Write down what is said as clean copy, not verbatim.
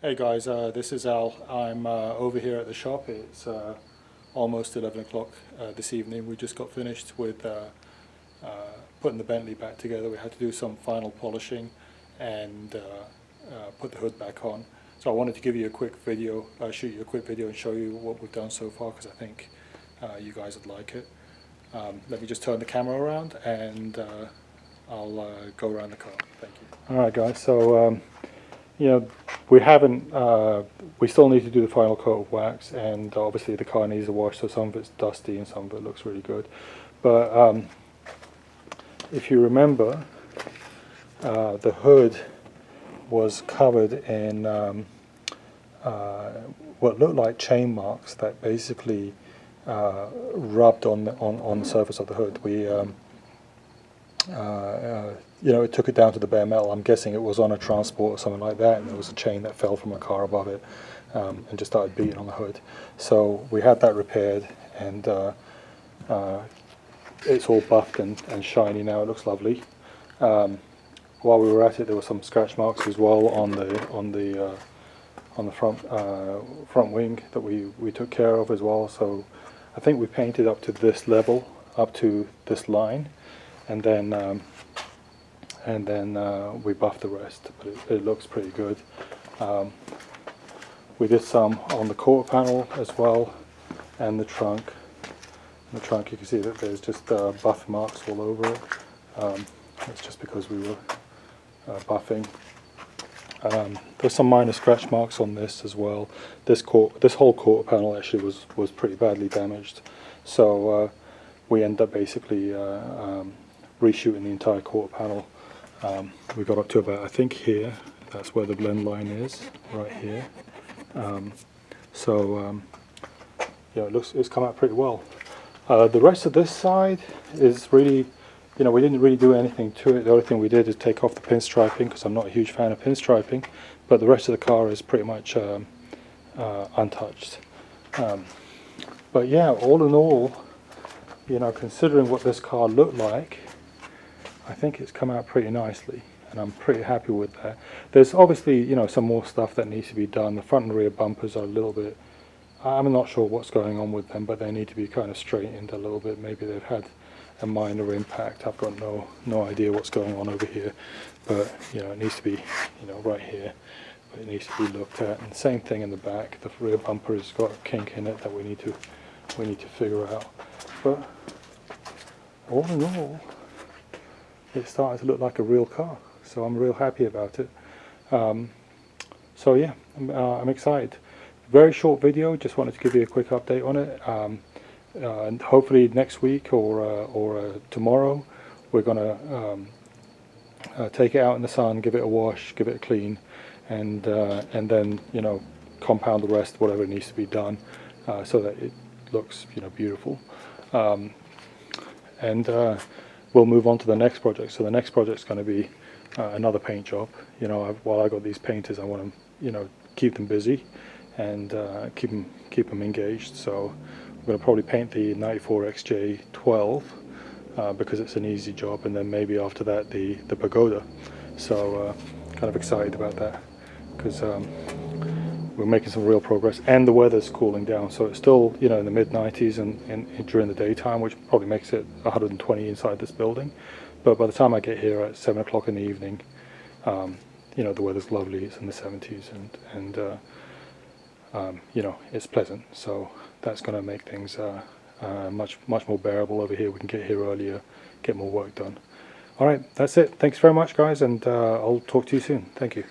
Hey guys, this is Al. I'm over here at the shop. It's almost 11 o'clock this evening. We just got finished with putting the Bentley back together. We had to do some final polishing and put the hood back on. So I wanted to give you a quick video, shoot you a quick video and show you what we've done so far, because I think you guys would like it. Let me just turn the camera around and I'll go around the car. Thank you. Alright guys, so we haven't, we still need to do the final coat of wax, and obviously the car needs a wash, so some of it's dusty and some of it looks really good. But if you remember, the hood was covered in what looked like chain marks that basically rubbed on the surface of the hood. We it took it down to the bare metal. I'm guessing it was on a transport or something like that, and there was a chain that fell from a car above it and just started beating on the hood. So we had that repaired, and it's all buffed and shiny now. It looks lovely. While we were at it, there were some scratch marks as well on the front wing that we took care of as well. So I think we painted up to this level, up to this line, and then we buffed the rest, but it looks pretty good. We did some on the quarter panel as well, and the trunk. In the trunk you can see that there's just buff marks all over it. That's just because we were buffing. There's some minor scratch marks on this as well. This whole quarter panel actually was pretty badly damaged, so we ended up basically reshooting the entire quarter panel. We got up to about, I think here, that's where the blend line is, right here. It's come out pretty well. The rest of this side is really, we didn't really do anything to it. The only thing we did is take off the pinstriping, because I'm not a huge fan of pinstriping, but the rest of the car is pretty much untouched. But yeah, all in all, considering what this car looked like, I think it's come out pretty nicely, and I'm pretty happy with that. There's obviously, some more stuff that needs to be done. The front and rear bumpers are a little bit, I'm not sure what's going on with them, but they need to be kind of straightened a little bit. Maybe they've had a minor impact. I've got no idea what's going on over here, but it needs to be, right here. But it needs to be looked at. And same thing in the back. The rear bumper has got a kink in it that we need to figure out. But all in all, it's starting to look like a real car, so I'm real happy about it. So yeah, I'm excited. Very short video, just wanted to give you a quick update on it. And hopefully next week or tomorrow we're going to take it out in the sun, give it a wash, give it a clean, and then compound the rest, whatever needs to be done, so that it looks beautiful. We'll move on to the next project. So the next project is going to be another paint job. While I got these painters, I want to keep them busy and keep them engaged. So I'm going to probably paint the 94 XJ12 because it's an easy job, and then maybe after that the pagoda. So kind of excited about that, because we're making some real progress, and the weather's cooling down, so it's still in the mid-90s and during the daytime, which probably makes it 120 inside this building. But by the time I get here at 7 o'clock in the evening, the weather's lovely. It's in the 70s, and it's pleasant. So that's going to make things much more bearable over here. We can get here earlier, get more work done. All right, that's it. Thanks very much, guys, and I'll talk to you soon. Thank you.